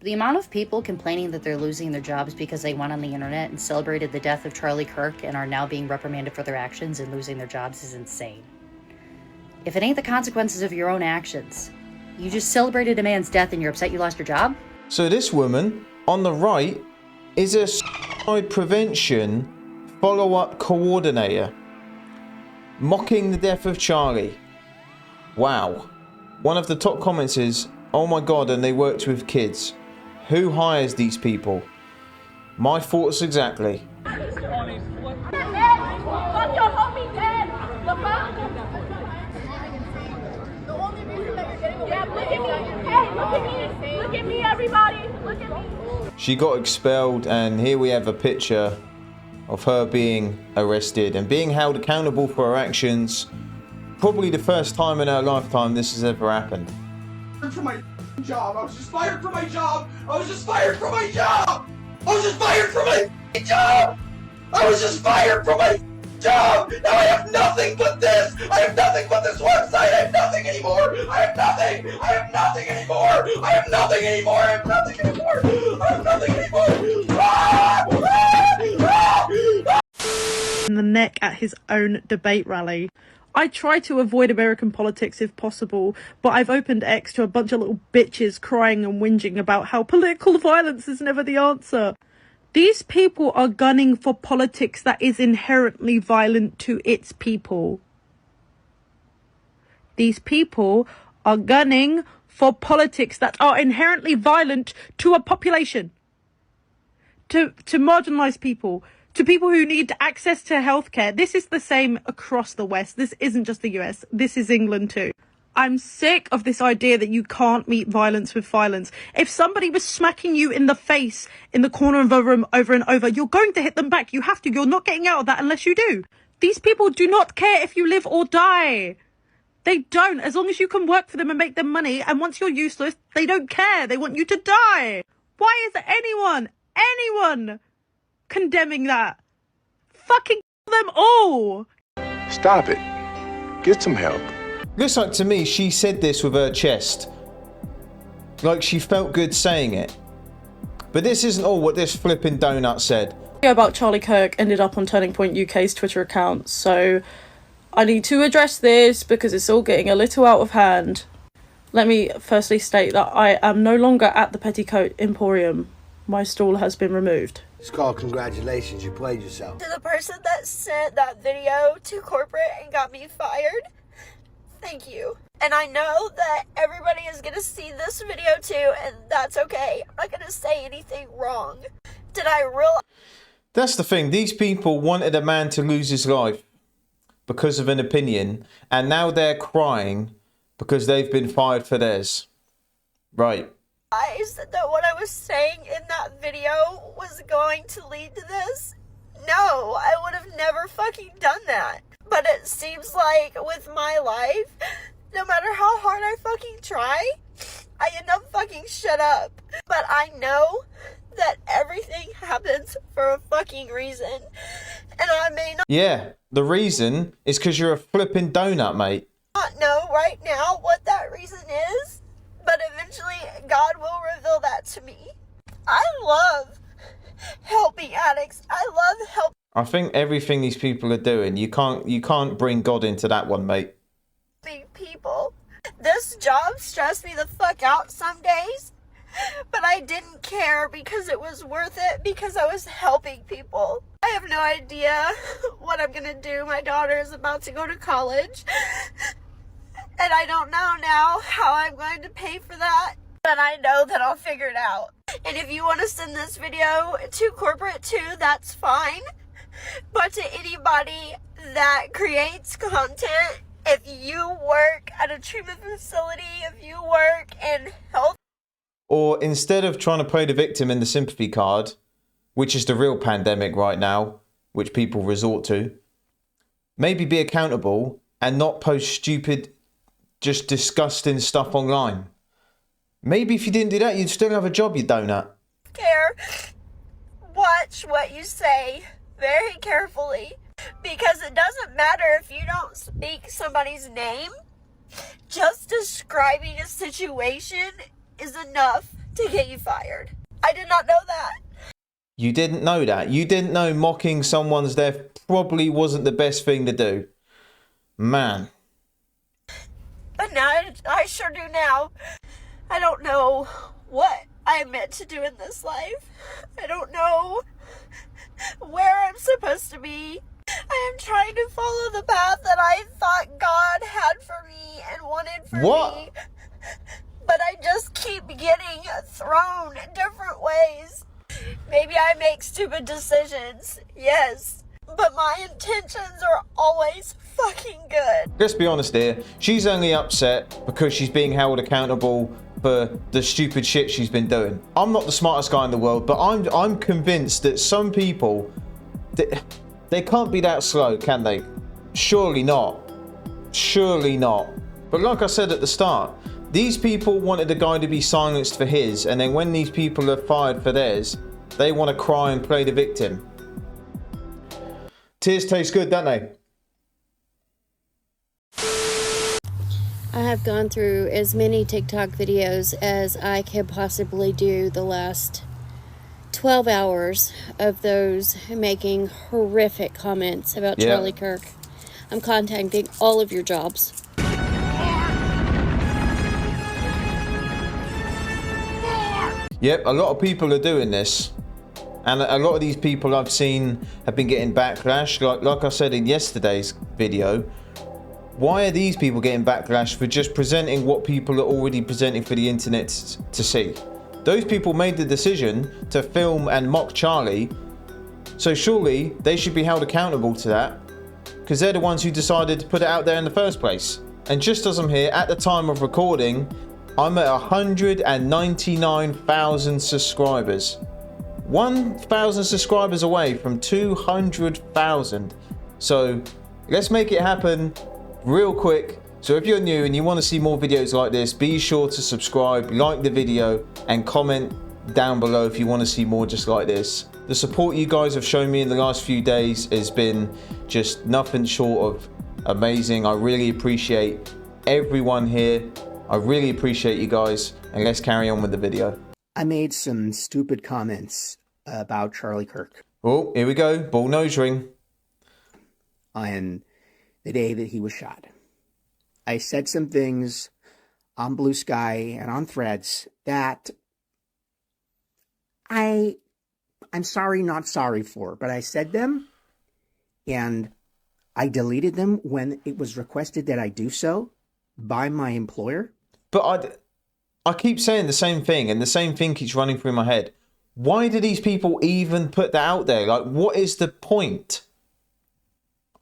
The amount of people complaining that they're losing their jobs because they went on the internet and celebrated the death of Charlie Kirk and are now being reprimanded for their actions and losing their jobs is insane. If it ain't the consequences of your own actions, you just celebrated a man's death and you're upset you lost your job? So this woman on the right is a suicide prevention follow-up coordinator, mocking the death of Charlie. Wow. One of the top comments is, "Oh my god, and they worked with kids. Who hires these people?" My thoughts exactly. Look at me, everybody. Look at me. She got expelled, and here we have a picture of her being arrested and being held accountable for her actions. Probably the first time in her lifetime this has ever happened. For my job. I was just fired from my job. I was just fired from my job. I was just fired from my job. I was just fired from my job. Now I have nothing but this. I have nothing but this website. I have nothing anymore. I have nothing. I have nothing anymore. I have nothing anymore. I have nothing anymore. I have nothing anymore. In the neck at his own debate rally. I try to avoid American politics if possible, but I've opened X to a bunch of little bitches crying and whinging about how political violence is never the answer. These people are gunning for politics that is inherently violent to its people. These people are gunning for politics that are inherently violent to a population. To marginalised people. To people who need access to healthcare. This is the same across the West. This isn't just the US. This is England too. I'm sick of this idea that you can't meet violence with violence. If somebody was smacking you in the face in the corner of a room over and over, you're going to hit them back. You have to. You're not getting out of that unless you do. These people do not care if you live or die. They don't. As long as you can work for them and make them money. And once you're useless, they don't care. They want you to die. Why is anyone condemning that? Fucking them all. Stop it. Get some help. Looks like to me she said this with her chest. Like she felt good saying it. But this isn't all what this flipping donut said. About Charlie Kirk ended up on Turning Point UK's Twitter account, so I need to address this because it's all getting a little out of hand. Let me firstly state that I am no longer at the Petticoat Emporium. My stall has been removed. It's called congratulations, you played yourself. To the person that sent that video to corporate and got me fired, thank you. And I know that everybody is going to see this video too, and that's okay. I'm not going to say anything wrong. Did I realize? That's the thing. These people wanted a man to lose his life because of an opinion, and now they're crying because they've been fired for theirs. Right. That what I was saying in that video was going to lead to this? No, I would have never fucking done that. But it seems like with my life, no matter how hard I fucking try, I end up fucking shut up. But I know that everything happens for a fucking reason. And I may Yeah, the reason is because you're a flipping donut, mate. not know right now what that reason is, but eventually God will reveal that to me. I love helping addicts. I love helping I think everything these people are doing, you can't bring God into that one, mate. people. This job stressed me the fuck out some days, but I didn't care because it was worth it because I was helping people. I have no idea what I'm gonna do. My daughter is about to go to college, and I don't know now how I'm going to pay for that, but I know that I'll figure it out. And if you want to send this video to corporate too, that's fine. But to anybody that creates content, if you work at a treatment facility, if you work in health, Or instead of trying to play the victim in the sympathy card, which is the real pandemic right now, which people resort to, maybe be accountable and not post stupid, just disgusting stuff online. Maybe if you didn't do that, you'd still have a job, you donut. care, watch what you say very carefully, because it doesn't matter if you don't speak somebody's name. Just describing a situation is enough to get you fired. I did not know that. You didn't know that. You didn't know mocking someone's death probably wasn't the best thing to do. Man. But now I sure do now. I don't know what I'm meant to do in this life. I don't know where I'm supposed to be. I am trying to follow the path that I thought God had for me and wanted for me. But I just keep getting thrown different ways. Maybe I make stupid decisions, yes, but my intentions are always fucking good. Let's be honest here. She's only upset because she's being held accountable for the stupid shit she's been doing. I'm not the smartest guy in the world, but I'm convinced that some people, they can't be that slow, can they? Surely not. Surely not. But like I said at the start, these people wanted the guy to be silenced for his, and then when these people are fired for theirs, they want to cry and play the victim. Tears taste good, don't they? I have gone through as many TikTok videos as I can possibly do the last 12 hours of those making horrific comments about Charlie Kirk. I'm contacting all of your jobs. Yep, a lot of people are doing this. And a lot of these people I've seen have been getting backlash. Like I said in yesterday's video, why are these people getting backlash for just presenting what people are already presenting for the internet to see? Those people made the decision to film and mock Charlie, so surely they should be held accountable to that, because they're the ones who decided to put it out there in the first place. And just as I'm here, at the time of recording, I'm at 199,000 subscribers. 1,000 subscribers away from 200,000. So let's make it happen real quick. So if you're new and you want to see more videos like this, be sure to subscribe, like the video, and comment down below if you want to see more just like this. The support you guys have shown me in the last few days has been just nothing short of amazing. I really appreciate everyone here. I really appreciate you guys, and let's carry on with the video. I made some stupid comments about Charlie Kirk. Oh, here we go. Bull nose ring. On the day that he was shot. I said some things on Blue Sky and on Threads that I'm sorry, not sorry for, but I said them and I deleted them when it was requested that I do so by my employer. But I keep saying the same thing, and the same thing keeps running through my head. Why do these people even put that out there? Like, what is the point?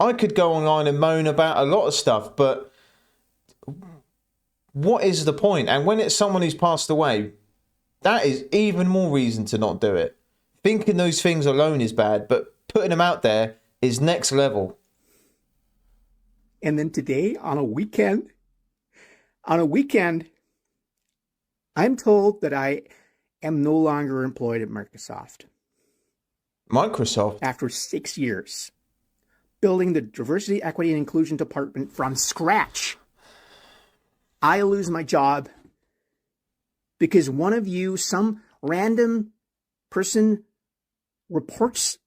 I could go online and moan about a lot of stuff, but what is the point? And when it's someone who's passed away, that is even more reason to not do it. Thinking those things alone is bad, but putting them out there is next level. And then today, on a weekend, I'm told that I am no longer employed at Microsoft. Microsoft? After 6 years, building the Diversity, Equity, and Inclusion Department from scratch. I lose my job because one of you, some random person, reports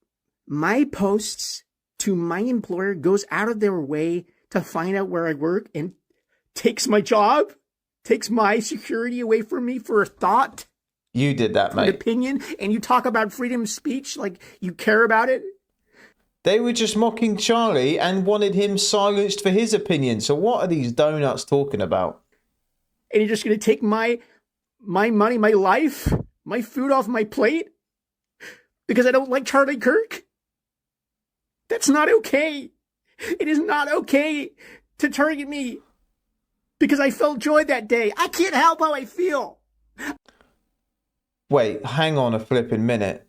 my posts to my employer, goes out of their way to find out where I work, and takes my job, takes my security away from me for a thought. You did that, mate. An opinion, and you talk about freedom of speech like you care about it. They were just mocking Charlie and wanted him silenced for his opinion. So what are these donuts talking about? And you're just going to take my money, my life, my food off my plate because I don't like Charlie Kirk? That's not okay. It is not okay to target me because I felt joy that day. I can't help how I feel. Wait, hang on a flipping minute.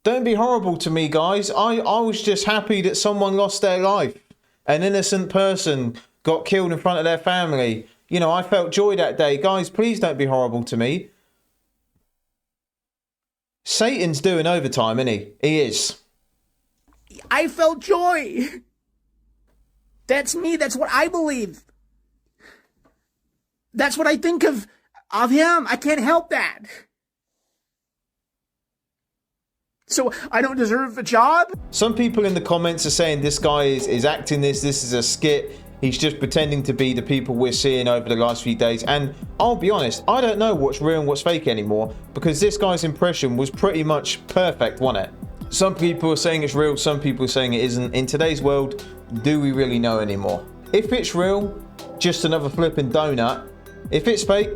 Don't be horrible to me, guys. I was just happy that someone lost their life. An innocent person got killed in front of their family. You know, I felt joy that day. Guys, please don't be horrible to me. Satan's doing overtime, isn't he? He is. I felt joy. That's me. That's what I believe. That's what I think of of him. I can't help that. So I don't deserve a job? Some people in the comments are saying this guy is acting this is a skit. He's just pretending to be the people we're seeing over the last few days. And I'll be honest, I don't know what's real and what's fake anymore, because this guy's impression was pretty much perfect, wasn't it? Some people are saying it's real, some people are saying it isn't. In today's world, do we really know anymore? If it's real, just another flipping donut. If it's fake,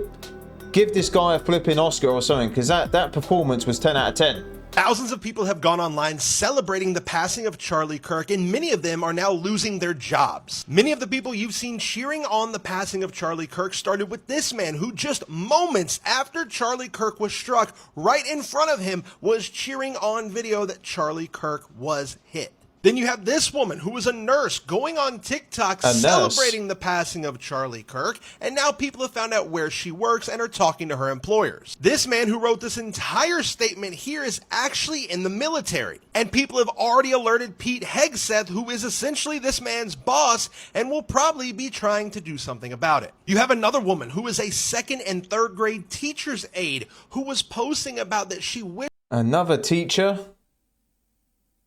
give this guy a flipping Oscar or something, because that performance was 10 out of 10. Thousands of people have gone online celebrating the passing of Charlie Kirk, and many of them are now losing their jobs. Many of the people you've seen cheering on the passing of Charlie Kirk started with this man who just moments after Charlie Kirk was struck, right in front of him, was cheering on video that Charlie Kirk was hit. Then you have this woman who was a nurse going on TikTok celebrating the passing of Charlie Kirk, and now people have found out where she works and are talking to her employers. This man who wrote this entire statement here is actually in the military, and people have already alerted Pete Hegseth, who is essentially this man's boss, and will probably be trying to do something about it. You have another woman who is a 2nd and 3rd grade teacher's aide who was posting about that she wished another teacher?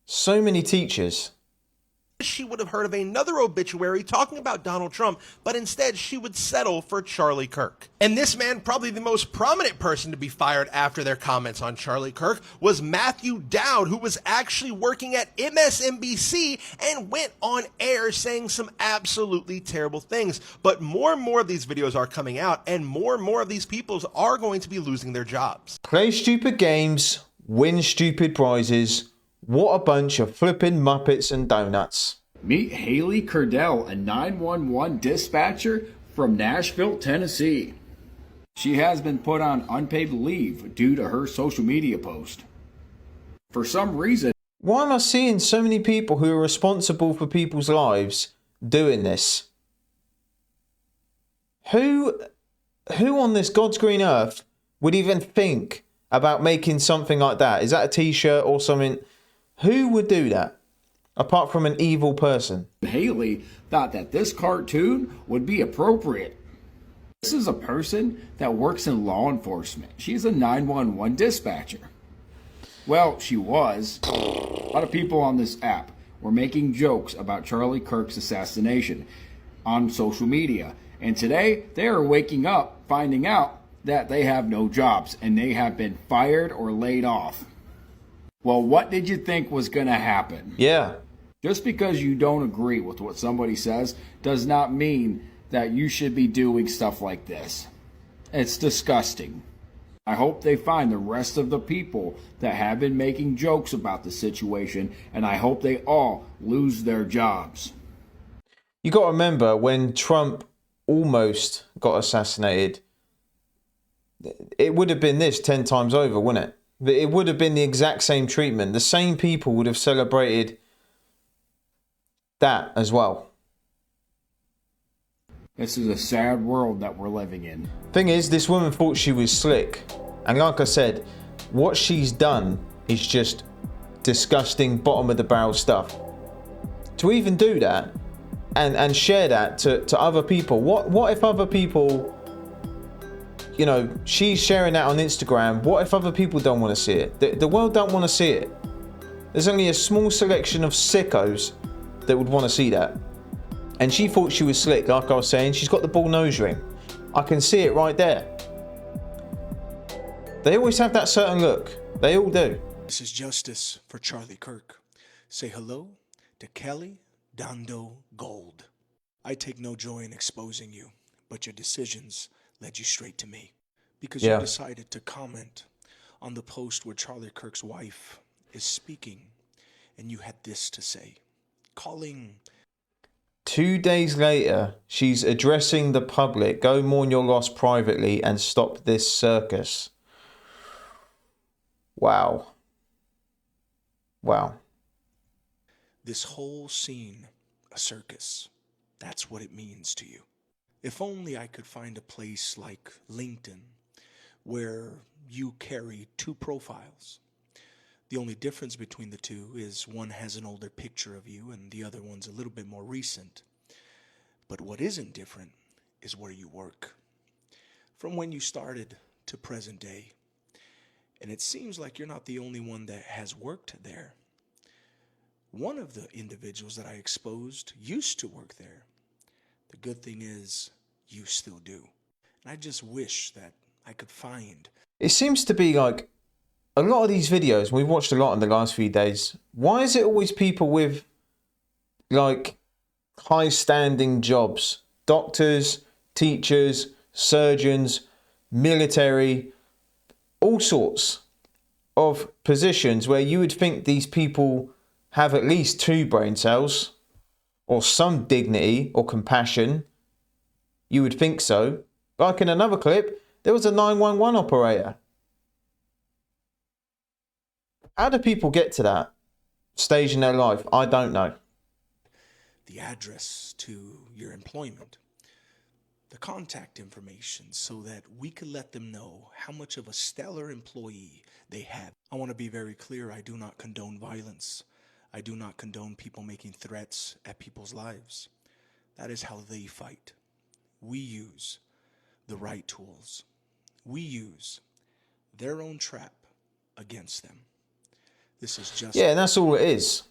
So many teachers. She would have heard of another obituary talking about Donald Trump, but instead she would settle for Charlie Kirk. And this man, probably the most prominent person to be fired after their comments on Charlie Kirk, was Matthew Dowd, who was actually working at MSNBC and went on air saying some absolutely terrible things. But more and more of these videos are coming out, and more of these people are going to be losing their jobs. Play stupid games, win stupid prizes. What a bunch of flipping Muppets and donuts. Meet Haley Curdell, a 911 dispatcher from Nashville, Tennessee. She has been put on unpaid leave due to her social media post. For some reason... Why am I seeing so many people who are responsible for people's lives doing this? Who on this God's green earth would even think about making something like that? Is that a t-shirt or something? Who would do that, apart from an evil person? Haley thought that this cartoon would be appropriate. This is a person that works in law enforcement. She's a 911 dispatcher. Well, she was. A lot of people on this app were making jokes about Charlie Kirk's assassination on social media. And today, they are waking up, finding out that they have no jobs and they have been fired or laid off. Well, what did you think was going to happen? Yeah. Just because you don't agree with what somebody says does not mean that you should be doing stuff like this. It's disgusting. I hope they find the rest of the people that have been making jokes about the situation, and I hope they all lose their jobs. You got to remember, when Trump almost got assassinated, it would have been this 10 times over, wouldn't it? It would have been the exact same treatment. The same people would have celebrated that as well. This is a sad world that we're living in. Thing is, this woman thought she was slick. And like I said, what she's done is just disgusting, bottom of the barrel stuff. To even do that and share that to other people. What if other people... You know, she's sharing that on Instagram. What if other people don't want to see it? The world don't want to see it. There's only a small selection of sickos that would want to see that. And she thought she was slick, like I was saying. She's got the bull nose ring. I can see it right there. They always have that certain look. They all do. This is Justice for Charlie Kirk. Say hello to Kelly Dondo Gold. I take no joy in exposing you, but your decisions led you straight to me because you decided to comment on the post where Charlie Kirk's wife is speaking, and you had this to say, calling... 2 days later, she's addressing the public. Go mourn your loss privately and stop this circus. Wow. Wow. This whole scene, a circus. That's what it means to you. If only I could find a place like LinkedIn where you carry 2 profiles. The only difference between the two is one has an older picture of you and the other one's a little bit more recent. But what isn't different is where you work. from when you started to present day. And it seems like you're not the only one that has worked there. One of the individuals that I exposed used to work there. The good thing is, you still do. And I just wish that I could find... It seems to be like a lot of these videos, we've watched a lot in the last few days. Why is it always people with like high standing jobs? Doctors, teachers, surgeons, military, all sorts of positions where you would think these people have at least 2 brain cells or some dignity or compassion. You would think so. Like in another clip, there was a 911 operator. How do people get to that stage in their life? I don't know. The address to your employment, the contact information, so that we could let them know how much of a stellar employee they have. I want to be very clear, I do not condone violence. I do not condone people making threats at people's lives. That is how they fight. We use the right tools. We use their own trap against them. This is just... Yeah, and that's all it is.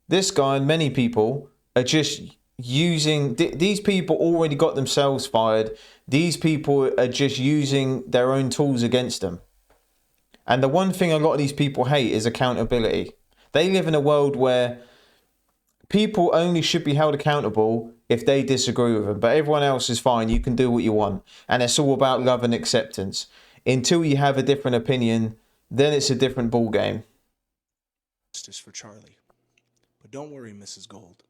This guy and many people are just using... These people already got themselves fired. These people are just using their own tools against them. And the one thing a lot of these people hate is accountability. They live in a world where people only should be held accountable if they disagree with them. But everyone else is fine. You can do what you want. And it's all about love and acceptance. Until you have a different opinion, then it's a different ball game. Justice for Charlie. But don't worry, Mrs. Gold.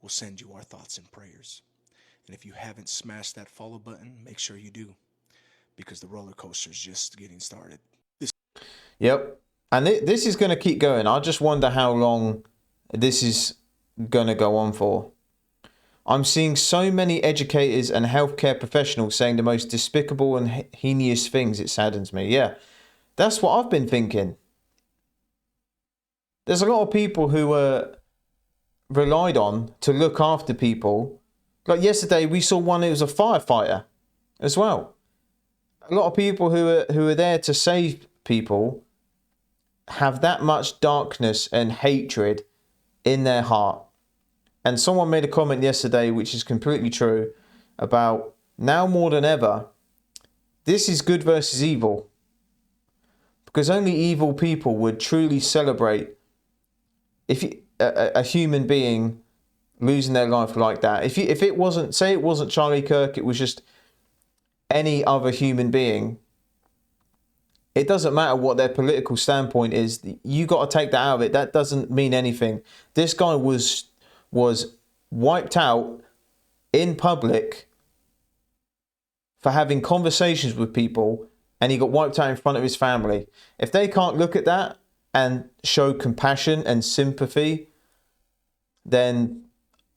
We'll send you our thoughts and prayers. And if you haven't smashed that follow button, make sure you do. Because the roller coaster is just getting started. Yep. And this is going to keep going. I just wonder how long this is going to go on for. I'm seeing so many educators and healthcare professionals saying the most despicable and heinous things. It saddens me. Yeah, that's what I've been thinking. There's a lot of people who are relied on to look after people. Like yesterday, we saw one who was a firefighter as well. A lot of people who are there to save people have that much darkness and hatred in their heart. And someone made a comment yesterday, which is completely true, about now more than ever, this is good versus evil. Because only evil people would truly celebrate if a human being losing their life like that. If it wasn't, say it wasn't Charlie Kirk, it was just any other human being, it doesn't matter what their political standpoint is. You got to take that out of it. That doesn't mean anything. This guy was wiped out in public for having conversations with people, and he got wiped out in front of his family. If they can't look at that and show compassion and sympathy, then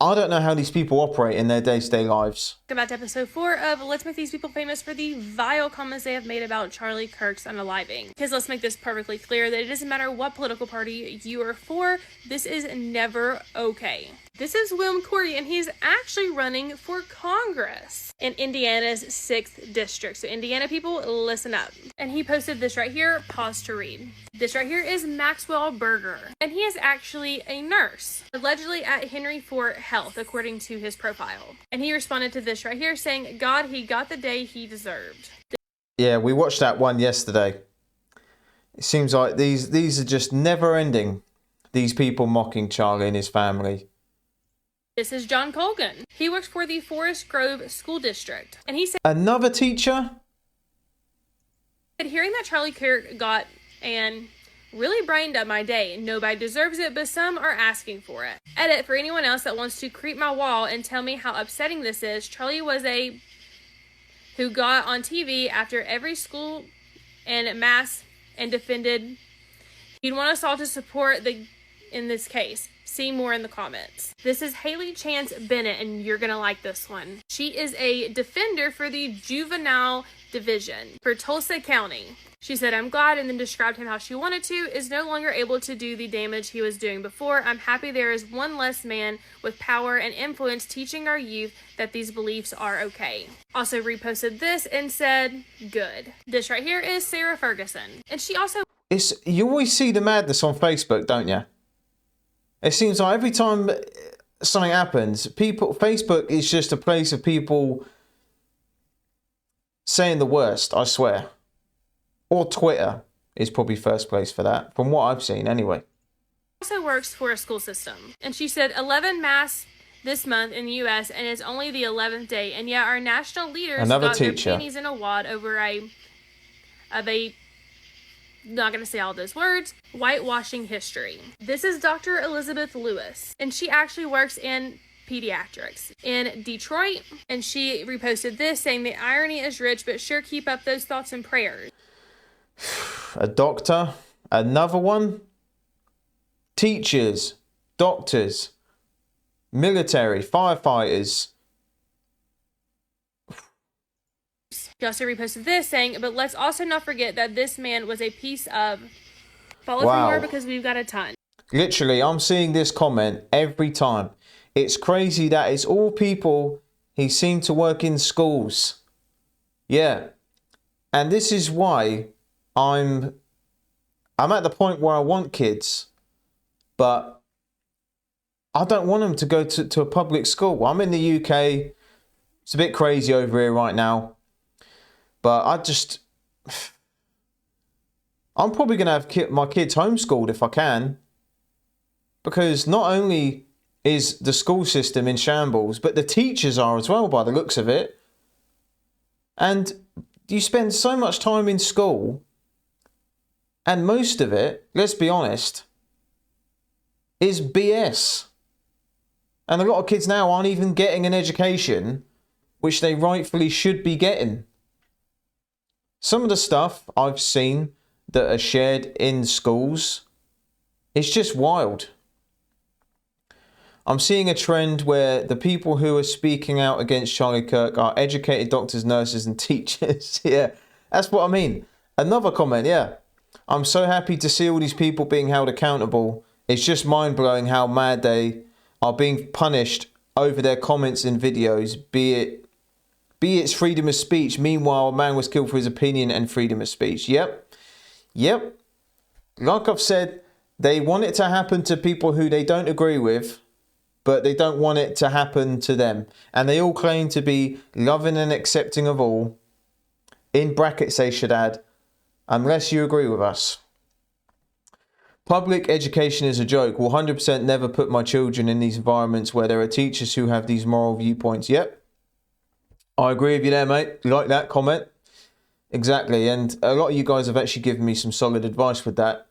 I don't know how these people operate in their day-to-day lives. Welcome back to episode 4 of Let's Make These People Famous for the vile comments they have made about Charlie Kirk's unaliving. Because let's make this perfectly clear that it doesn't matter what political party you are for, this is never okay. This is William Corey, and he's actually running for Congress in Indiana's 6th district. So Indiana people, listen up. And he posted this right here, pause to read. This right here is Maxwell Berger, and he is actually a nurse, allegedly at Henry Ford Health, according to his profile. And he responded to this right here saying, God, he got the day he deserved. Yeah, we watched that one yesterday. It seems like these are just never ending. These people mocking Charlie and his family. This is John Colgan. He works for the Forest Grove School District. And he said, another teacher? Hearing that Charlie Kirk got and really brightened up my day. Nobody deserves it, but some are asking for it. Edit, for anyone else that wants to creep my wall and tell me how upsetting this is, Charlie was who got on TV after every school and mass and defended. He'd want us all to support in this case. See more in the comments. This is Haley Chance Bennett, and you're gonna like this one. She is a defender for the juvenile division for Tulsa County. She said, I'm glad, and then described him how she wanted to, is no longer able to do the damage he was doing before. I'm happy there is one less man with power and influence teaching our youth that these beliefs are okay. Also reposted this and said, good. This right here is Sarah Ferguson. And she also... You always see the madness on Facebook, don't you? It seems like every time something happens, Facebook is just a place of people saying the worst, I swear. Or Twitter is probably first place for that, from what I've seen anyway. Also works for a school system. And she said 11 masks this month in the U.S. and it's only the 11th day. And yet our national leaders got their pennies in a wad over not going to say all those words, whitewashing history. This is Dr. Elizabeth Lewis, and she actually works in pediatrics in Detroit, and she reposted this saying the irony is rich, but sure keep up those thoughts and prayers. A doctor, another one, teachers, doctors, military, firefighters. She also reposted this saying, but let's also not forget that this man was a piece of... Follow for more because we've got a ton. Literally, I'm seeing this comment every time. It's crazy that it's all people he seemed to work in schools. Yeah. And this is why I'm at the point where I want kids, but I don't want them to go to a public school. I'm in the UK. It's a bit crazy over here right now. But I'm probably going to have my kids homeschooled if I can. Because not only is the school system in shambles, but the teachers are as well by the looks of it. And you spend so much time in school, and most of it, let's be honest, is BS. And a lot of kids now aren't even getting an education, which they rightfully should be getting. Some of the stuff I've seen that are shared in schools, it's just wild. I'm seeing a trend where the people who are speaking out against Charlie Kirk are educated doctors, nurses, and teachers. Yeah, that's what I mean. Another comment, yeah. I'm so happy to see all these people being held accountable. It's just mind-blowing how mad they are being punished over their comments in videos, be it's freedom of speech. Meanwhile, a man was killed for his opinion and freedom of speech. Yep. Like I've said, they want it to happen to people who they don't agree with, but they don't want it to happen to them. And they all claim to be loving and accepting of all. In brackets, they should add, unless you agree with us. Public education is a joke. Will 100% never put my children in these environments where there are teachers who have these moral viewpoints. Yep. I agree with you there, mate. You like that comment? Exactly. And a lot of you guys have actually given me some solid advice with that.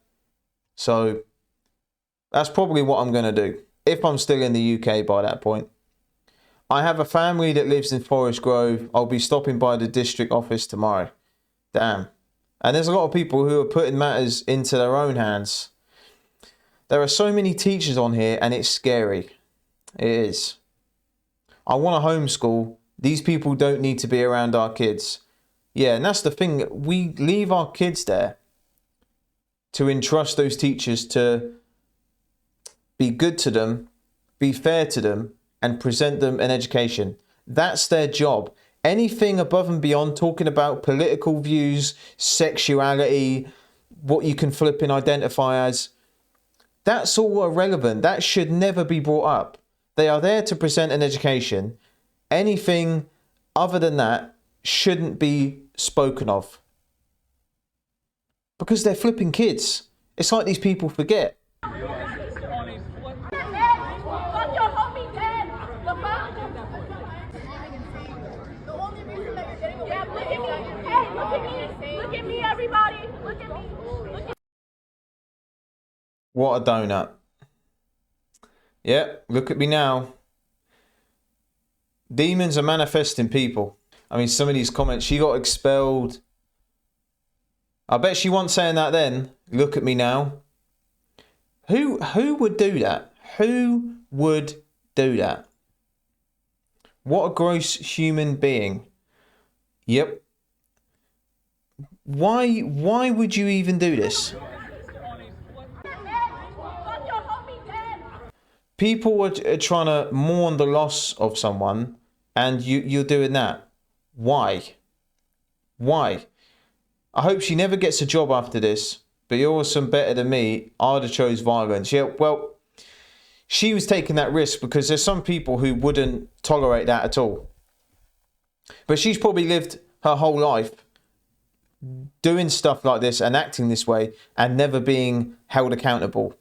So that's probably what I'm going to do. If I'm still in the UK by that point. I have a family that lives in Forest Grove. I'll be stopping by the district office tomorrow. Damn. And there's a lot of people who are putting matters into their own hands. There are so many teachers on here and it's scary. It is. I want to homeschool. These people don't need to be around our kids. Yeah, and that's the thing. We leave our kids there to entrust those teachers to be good to them, be fair to them, and present them an education. That's their job. Anything above and beyond talking about political views, sexuality, what you can flip and identify as, that's all irrelevant. That should never be brought up. They are there to present an education. Anything other than that shouldn't be spoken of. Because they're flipping kids. It's like these people forget. What a donut. Yep, look at me now. Demons are manifesting people. I mean, some of these comments, she got expelled. I bet she wasn't saying that then. Look at me now. Who would do that? Who would do that? What a gross human being. Yep. Why would you even do this? People are trying to mourn the loss of someone, and you're doing that. Why? Why? I hope she never gets a job after this, but you're some better than me. I'd have chose violence. Yeah, well, she was taking that risk because there's some people who wouldn't tolerate that at all. But she's probably lived her whole life doing stuff like this and acting this way and never being held accountable.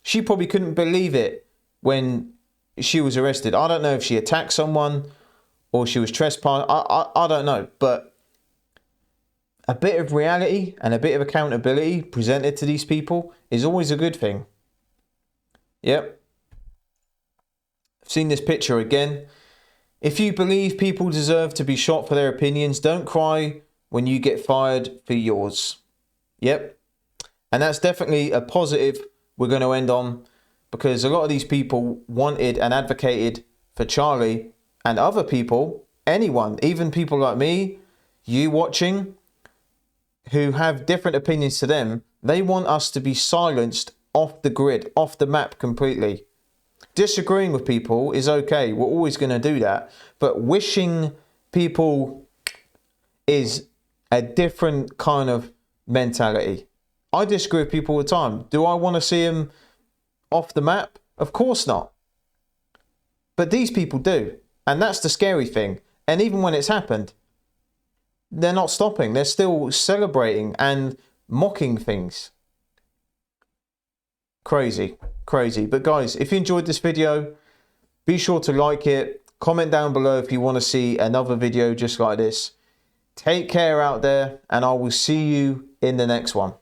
She probably couldn't believe it when she was arrested. I don't know if she attacked someone or she was trespassed. I don't know. But a bit of reality and a bit of accountability presented to these people is always a good thing. Yep. I've seen this picture again. If you believe people deserve to be shot for their opinions, don't cry when you get fired for yours. Yep. And that's definitely a positive we're going to end on, because a lot of these people wanted and advocated for Charlie and other people, anyone, even people like me, you watching, who have different opinions to them. They want us to be silenced off the grid, off the map completely. Disagreeing with people is okay. We're always going to do that. But wishing people is a different kind of mentality. I disagree with people all the time. Do I want to see them off the map? Of course not. But these people do. And that's the scary thing. And even when it's happened, they're not stopping. They're still celebrating and mocking things. Crazy. Crazy. But guys, if you enjoyed this video, be sure to like it. Comment down below if you want to see another video just like this. Take care out there, and I will see you in the next one.